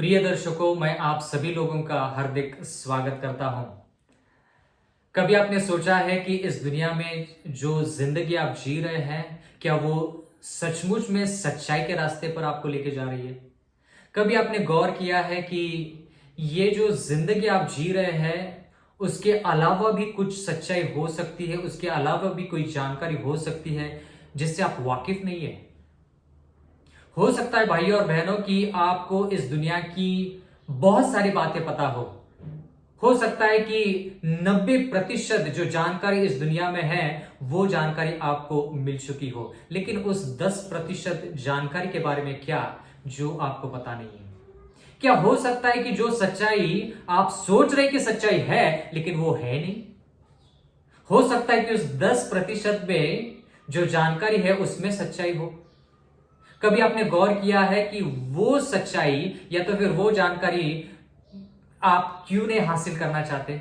प्रिय दर्शकों, मैं आप सभी लोगों का हार्दिक स्वागत करता हूं। कभी आपने सोचा है कि इस दुनिया में जो जिंदगी आप जी रहे हैं, क्या वो सचमुच में सच्चाई के रास्ते पर आपको लेके जा रही है? कभी आपने गौर किया है कि ये जो जिंदगी आप जी रहे हैं, उसके अलावा भी कुछ सच्चाई हो सकती है, उसके अलावा भी कोई जानकारी हो सकती है जिससे आप वाकिफ नहीं है। हो सकता है भाइयों और बहनों कि आपको इस दुनिया की बहुत सारी बातें पता हो सकता है कि 90% जो जानकारी इस दुनिया में है वो जानकारी आपको मिल चुकी हो, लेकिन उस 10% जानकारी के बारे में क्या जो आपको पता नहीं है? क्या हो सकता है कि जो सच्चाई आप सोच रहे कि सच्चाई है लेकिन वो है नहीं? हो सकता है कि उस 10% में जो जानकारी है उसमें सच्चाई हो। कभी आपने गौर किया है कि वो सच्चाई या तो फिर वो जानकारी आप क्यों नहीं हासिल करना चाहते?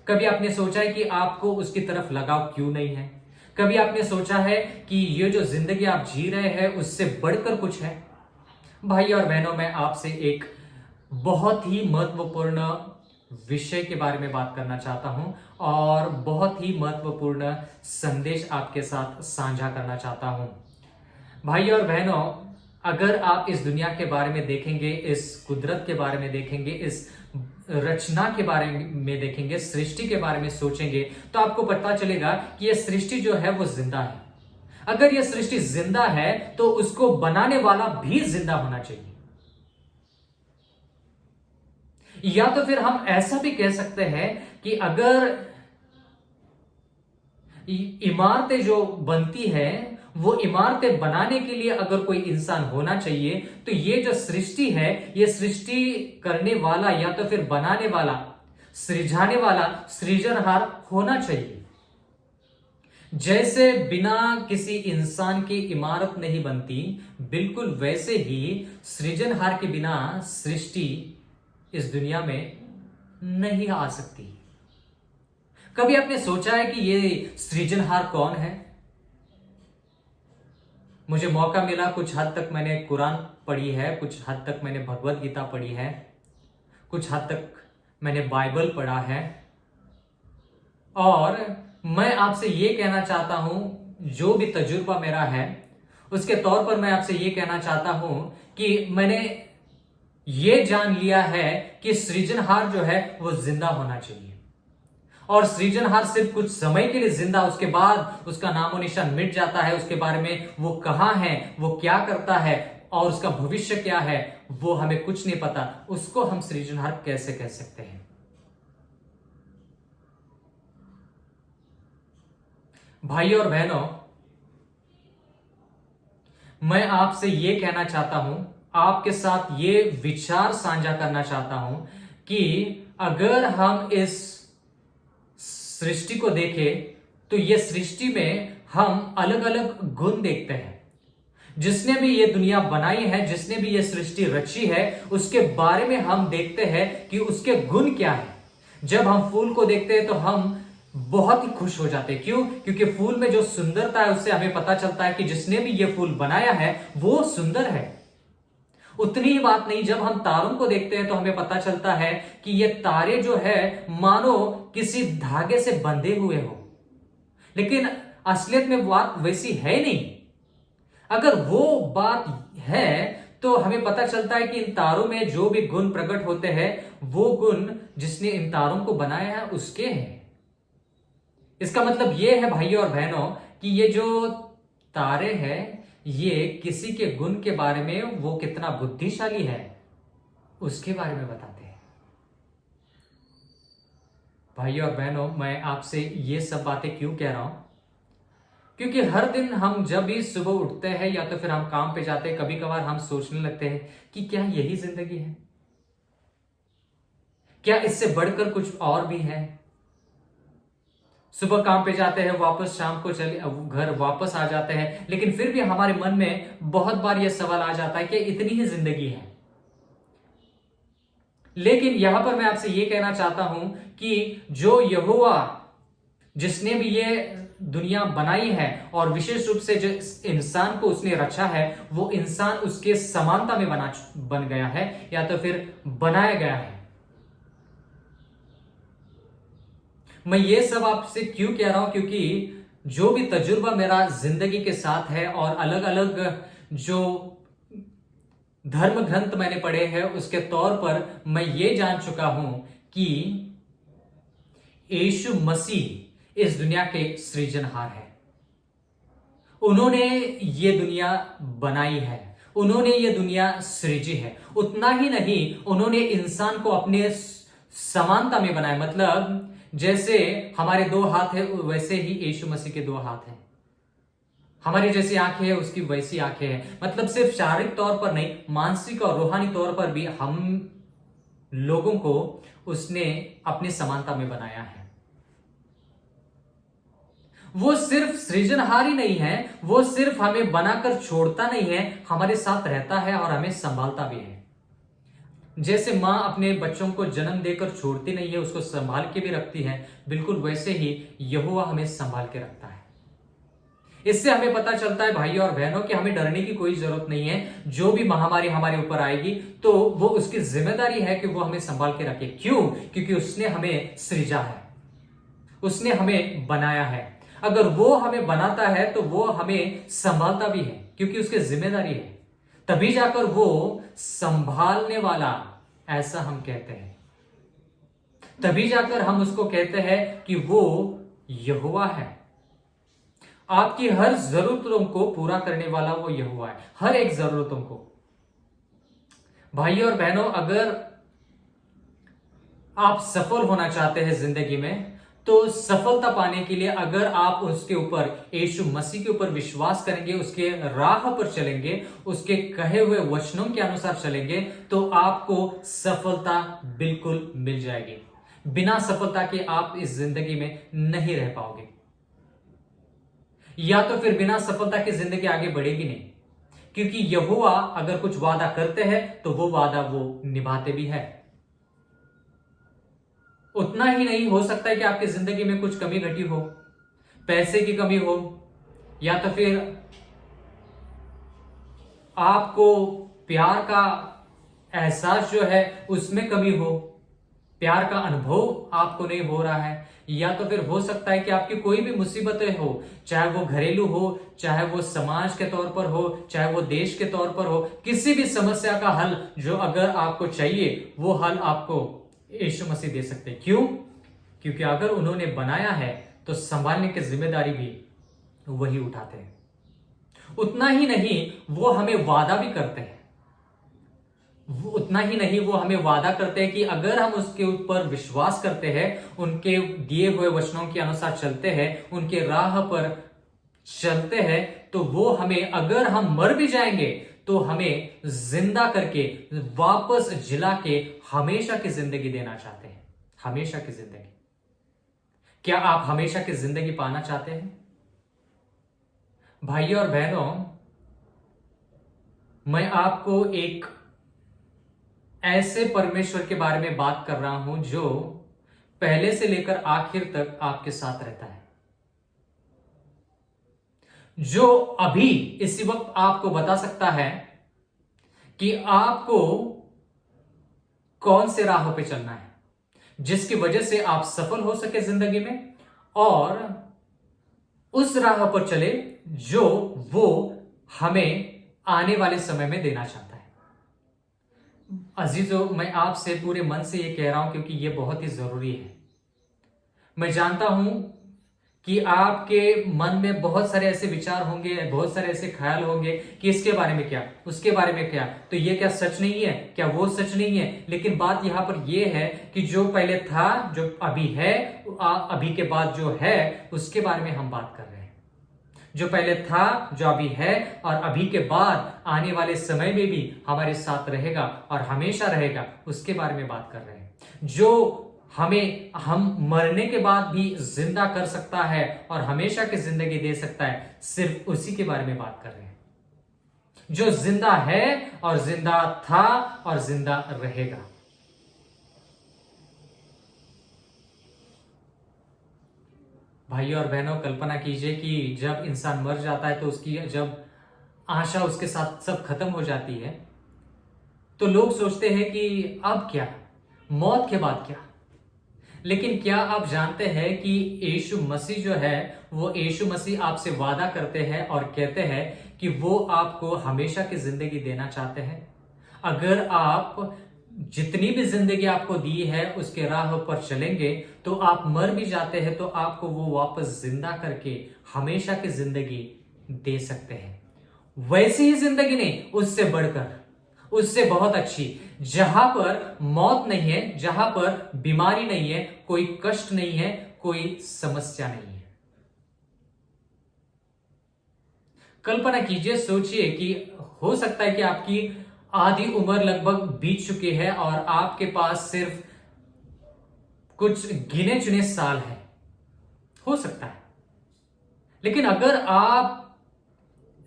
कभी आपने सोचा है कि आपको उसकी तरफ लगाव क्यों नहीं है? कभी आपने सोचा है कि ये जो जिंदगी आप जी रहे हैं उससे बढ़कर कुछ है? भाई और बहनों, मैं आपसे एक बहुत ही महत्वपूर्ण विषय के बारे में बात करना चाहता हूं और बहुत ही महत्वपूर्ण संदेश आपके साथ साझा करना चाहता हूं। भाई और बहनों, अगर आप इस दुनिया के बारे में देखेंगे, इस कुदरत के बारे में देखेंगे, इस रचना के बारे में देखेंगे, सृष्टि के बारे में सोचेंगे, तो आपको पता चलेगा कि यह सृष्टि जो है वो जिंदा है। अगर यह सृष्टि जिंदा है तो उसको बनाने वाला भी जिंदा होना चाहिए। या तो फिर हम ऐसा भी कह सकते हैं कि अगर इमारतें जो बनती है, वो इमारतें बनाने के लिए अगर कोई इंसान होना चाहिए, तो ये जो सृष्टि है, ये सृष्टि करने वाला या तो फिर बनाने वाला, सृजाने वाला, सृजनहार होना चाहिए। जैसे बिना किसी इंसान की इमारत नहीं बनती, बिल्कुल वैसे ही सृजनहार के बिना सृष्टि इस दुनिया में नहीं आ सकती। कभी आपने सोचा है कि ये सृजनहार कौन है? मुझे मौका मिला, कुछ हद तक मैंने कुरान पढ़ी है, कुछ हद तक मैंने भगवत गीता पढ़ी है, कुछ हद तक मैंने बाइबल पढ़ा है, और मैं आपसे ये कहना चाहता हूं, जो भी तजुर्बा मेरा है उसके तौर पर मैं आपसे ये कहना चाहता हूं कि मैंने ये जान लिया है कि सृजनहार जो है वो जिंदा होना चाहिए। और सृजनहार सिर्फ कुछ समय के लिए जिंदा, उसके बाद उसका नामो निशान मिट जाता है। उसके बारे में वो कहां है, वो क्या करता है और उसका भविष्य क्या है, वो हमें कुछ नहीं पता। उसको हम सृजनहार कैसे कह सकते हैं? भाइयों और बहनों, मैं आपसे ये कहना चाहता हूं, आपके साथ ये विचार साझा करना चाहता हूं कि अगर हम इस सृष्टि को देखें तो ये सृष्टि में हम अलग अलग गुण देखते हैं। जिसने भी ये दुनिया बनाई है, जिसने भी ये सृष्टि रची है, उसके बारे में हम देखते हैं कि उसके गुण क्या है। जब हम फूल को देखते हैं तो हम बहुत ही खुश हो जाते हैं। क्यों? क्योंकि फूल में जो सुंदरता है उससे हमें पता चलता है कि जिसने भी ये फूल बनाया है वो सुंदर है। उतनी ही बात नहीं, जब हम तारों को देखते हैं तो हमें पता चलता है कि ये तारे जो है मानो किसी धागे से बंधे हुए हो, लेकिन असलियत में बात वैसी है नहीं। अगर वो बात है तो हमें पता चलता है कि इन तारों में जो भी गुण प्रकट होते हैं वो गुण जिसने इन तारों को बनाया है उसके हैं। इसका मतलब ये है भाइयों और बहनों कि ये जो तारे हैं ये किसी के गुण के बारे में, वो कितना बुद्धिशाली है उसके बारे में बताते हैं। भाइयों और बहनों, मैं आपसे ये सब बातें क्यों कह रहा हूं? क्योंकि हर दिन हम जब भी सुबह उठते हैं या तो फिर हम काम पे जाते हैं, कभी कभार हम सोचने लगते हैं कि क्या यही जिंदगी है? क्या इससे बढ़कर कुछ और भी है? सुबह काम पे जाते हैं, वापस शाम को चले घर वापस आ जाते हैं, लेकिन फिर भी हमारे मन में बहुत बार यह सवाल आ जाता है कि इतनी ही जिंदगी है। लेकिन यहां पर मैं आपसे यह कहना चाहता हूं कि जो यहोवा, जिसने भी ये दुनिया बनाई है और विशेष रूप से जिस इंसान को उसने रचा है वो इंसान उसके समानता में बन गया है या तो फिर बनाया गया है। मैं ये सब आपसे क्यों कह रहा हूं, क्योंकि जो भी तजुर्बा मेरा जिंदगी के साथ है और अलग अलग जो धर्म ग्रंथ मैंने पढ़े हैं उसके तौर पर मैं ये जान चुका हूं कि यीशु मसीह इस दुनिया के सृजनहार है। उन्होंने ये दुनिया बनाई है, उन्होंने ये दुनिया सृजी है। उतना ही नहीं, उन्होंने इंसान को अपने समानता में बनाया। मतलब जैसे हमारे दो हाथ है वैसे ही यीशु मसीह के दो हाथ हैं। हमारी जैसी आंखें है उसकी वैसी आंखें हैं। मतलब सिर्फ शारीरिक तौर पर नहीं, मानसिक और रूहानी तौर पर भी हम लोगों को उसने अपनी समानता में बनाया है। वो सिर्फ सृजनहार ही नहीं है, वो सिर्फ हमें बनाकर छोड़ता नहीं है, हमारे साथ रहता है और हमें संभालता भी है। जैसे मां अपने बच्चों को जन्म देकर छोड़ती नहीं है, उसको संभाल के भी रखती है, बिल्कुल वैसे ही यहोवा हमें संभाल के रखता है। इससे हमें पता चलता है भाइयों और बहनों कि हमें डरने की कोई जरूरत नहीं है। जो भी महामारी हमारे ऊपर आएगी तो वो उसकी जिम्मेदारी है कि वो हमें संभाल के रखे। क्यों? क्योंकि उसने हमें सृजा है, उसने हमें बनाया है। अगर वो हमें बनाता है तो वो हमें संभालता भी है, क्योंकि उसकी जिम्मेदारी है। तभी जाकर वो संभालने वाला ऐसा हम कहते हैं, तभी जाकर हम उसको कहते हैं कि वो यहोवा है। आपकी हर जरूरतों को पूरा करने वाला वो यहोवा है, हर एक जरूरतों को। भाइयों और बहनों, अगर आप सफल होना चाहते हैं जिंदगी में, तो सफलता पाने के लिए अगर आप उसके ऊपर, यीशु मसीह के ऊपर विश्वास करेंगे, उसके राह पर चलेंगे, उसके कहे हुए वचनों के अनुसार चलेंगे, तो आपको सफलता बिल्कुल मिल जाएगी। बिना सफलता के आप इस जिंदगी में नहीं रह पाओगे, या तो फिर बिना सफलता की जिंदगी आगे बढ़ेगी नहीं। क्योंकि यहोवा अगर कुछ वादा करते हैं तो वो वादा वो निभाते भी है। उतना ही नहीं, हो सकता है कि आपकी जिंदगी में कुछ कमी घटी हो, पैसे की कमी हो, या तो फिर आपको प्यार का एहसास जो है उसमें कमी हो, प्यार का अनुभव आपको नहीं हो रहा है, या तो फिर हो सकता है कि आपकी कोई भी मुसीबतें हो, चाहे वो घरेलू हो, चाहे वो समाज के तौर पर हो, चाहे वो देश के तौर पर हो, किसी भी समस्या का हल जो अगर आपको चाहिए वो हल आपको यीशु मसीह दे सकते हैं। क्यों? क्योंकि अगर उन्होंने बनाया है तो संभालने की जिम्मेदारी भी वही उठाते हैं। उतना ही नहीं, वो हमें वादा भी करते हैं। उतना ही नहीं, वो हमें वादा करते हैं कि अगर हम उसके ऊपर विश्वास करते हैं, उनके दिए हुए वचनों के अनुसार चलते हैं, उनके राह पर चलते हैं, तो वो हमें, अगर हम मर भी जाएंगे तो हमें जिंदा करके वापस जिला के हमेशा की जिंदगी देना चाहते हैं। हमेशा की जिंदगी। क्या आप हमेशा की जिंदगी पाना चाहते हैं? भाइयों और बहनों, मैं आपको एक ऐसे परमेश्वर के बारे में बात कर रहा हूं जो पहले से लेकर आखिर तक आपके साथ रहता है, जो अभी इसी वक्त आपको बता सकता है कि आपको कौन से राह पे चलना है, जिसकी वजह से आप सफल हो सके जिंदगी में, और उस राह पर चले जो वो हमें आने वाले समय में देना चाहता है। अजीजों, मैं आपसे पूरे मन से ये कह रहा हूं क्योंकि ये बहुत ही जरूरी है। मैं जानता हूं कि आपके मन में बहुत सारे ऐसे विचार होंगे, बहुत सारे ऐसे ख्याल होंगे कि इसके बारे में क्या, उसके बारे में क्या, तो ये क्या सच नहीं है, क्या वो सच नहीं है। लेकिन बात यहां पर यह है कि जो पहले था, जो अभी है, अभी के बाद जो है, उसके बारे में हम बात कर रहे हैं। जो पहले था, जो अभी है, और अभी के बाद आने वाले समय में भी हमारे साथ रहेगा और हमेशा रहेगा, उसके बारे में बात कर रहे हैं। जो हम मरने के बाद भी जिंदा कर सकता है और हमेशा की जिंदगी दे सकता है, सिर्फ उसी के बारे में बात कर रहे हैं। जो जिंदा है और जिंदा था और जिंदा रहेगा। भाइयों और बहनों, कल्पना कीजिए कि जब इंसान मर जाता है तो उसकी जब आशा उसके साथ सब खत्म हो जाती है, तो लोग सोचते हैं कि अब क्या, मौत के बाद क्या। लेकिन क्या आप जानते हैं कि यीशु मसीह जो है, वो यीशु मसीह आपसे वादा करते हैं और कहते हैं कि वो आपको हमेशा की जिंदगी देना चाहते हैं। अगर आप जितनी भी जिंदगी आपको दी है उसके राह पर चलेंगे, तो आप मर भी जाते हैं तो आपको वो वापस जिंदा करके हमेशा की जिंदगी दे सकते हैं। वैसी ही जिंदगी नहीं, उससे बढ़कर, उससे बहुत अच्छी, जहां पर मौत नहीं है, जहां पर बीमारी नहीं है, कोई कष्ट नहीं है, कोई समस्या नहीं है। कल्पना कीजिए, सोचिए कि हो सकता है कि आपकी आधी उम्र लगभग बीत चुकी है और आपके पास सिर्फ कुछ गिने चुने साल हैं, हो सकता है। लेकिन अगर आप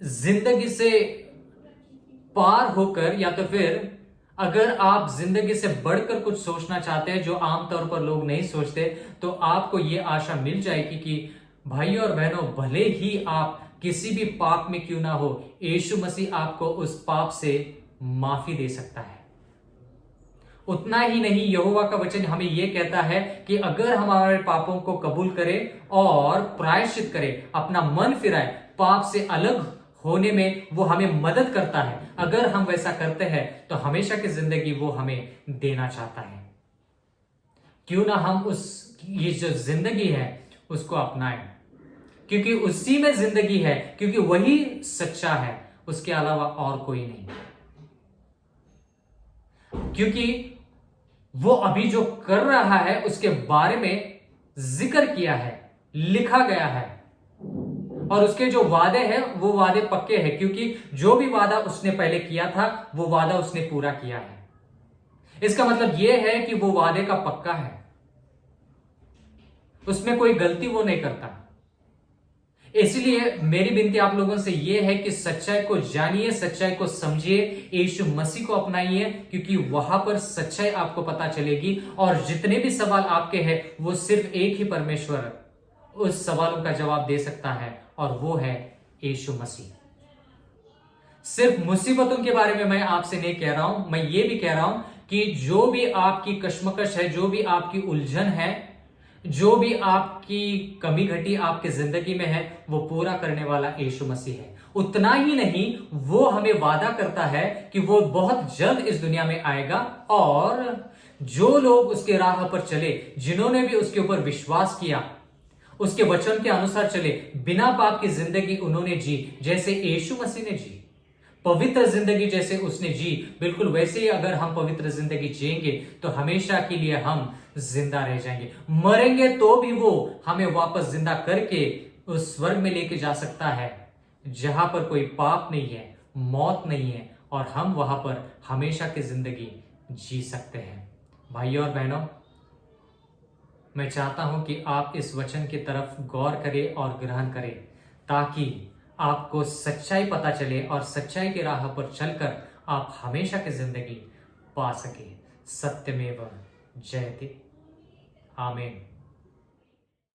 जिंदगी से पार होकर, या तो फिर अगर आप जिंदगी से बढ़कर कुछ सोचना चाहते हैं जो आमतौर पर लोग नहीं सोचते, तो आपको यह आशा मिल जाएगी कि भाइयों और बहनों, भले ही आप किसी भी पाप में क्यों ना हो, यीशु मसीह आपको उस पाप से माफी दे सकता है। उतना ही नहीं, यहोवा का वचन हमें यह कहता है कि अगर हम हमारे पापों को कबूल करें और प्रायश्चित करें, अपना मन फिराए, पाप से अलग होने में वो हमें मदद करता है। अगर हम वैसा करते हैं तो हमेशा की जिंदगी वो हमें देना चाहता है। क्यों ना हम ये जो जिंदगी है उसको अपनाएं, क्योंकि उसी में जिंदगी है, क्योंकि वही सच्चा है, उसके अलावा और कोई नहीं। क्योंकि वो अभी जो कर रहा है उसके बारे में जिक्र किया है, लिखा गया है, और उसके जो वादे हैं वो वादे पक्के हैं, क्योंकि जो भी वादा उसने पहले किया था वो वादा उसने पूरा किया है। इसका मतलब यह है कि वो वादे का पक्का है, उसमें कोई गलती वो नहीं करता। इसलिए मेरी विनती आप लोगों से यह है कि सच्चाई को जानिए, सच्चाई को समझिए, यीशु मसीह को अपनाइए, क्योंकि वहां पर सच्चाई आपको पता चलेगी। और जितने भी सवाल आपके हैं वो सिर्फ एक ही परमेश्वर उस सवालों का जवाब दे सकता है, और वो है यीशु मसीह। सिर्फ मुसीबतों के बारे में मैं आपसे नहीं कह रहा हूं, मैं ये भी कह रहा हूं कि जो भी आपकी कश्मकश है, जो भी आपकी उलझन है, जो भी आपकी कमी घटी आपकी जिंदगी में है, वो पूरा करने वाला यीशु मसीह है। उतना ही नहीं, वो हमें वादा करता है कि वो बहुत जल्द इस दुनिया में आएगा, और जो लोग उसके राह पर चले, जिन्होंने भी उसके ऊपर विश्वास किया, उसके वचन के अनुसार चले, बिना पाप की जिंदगी उन्होंने जी, जैसे यीशु मसीह ने जी, पवित्र जिंदगी जैसे उसने जी, बिल्कुल वैसे ही अगर हम पवित्र जिंदगी जिएंगे तो हमेशा के लिए हम जिंदा रह जाएंगे। मरेंगे तो भी वो हमें वापस जिंदा करके उस स्वर्ग में लेके जा सकता है, जहां पर कोई पाप नहीं है, मौत नहीं है, और हम वहां पर हमेशा की जिंदगी जी सकते हैं। भाइयों और बहनों, मैं चाहता हूं कि आप इस वचन की तरफ गौर करें और ग्रहण करें, ताकि आपको सच्चाई पता चले और सच्चाई की राह पर चलकर आप हमेशा की जिंदगी पा सके। सत्यमेव जयते। आमीन।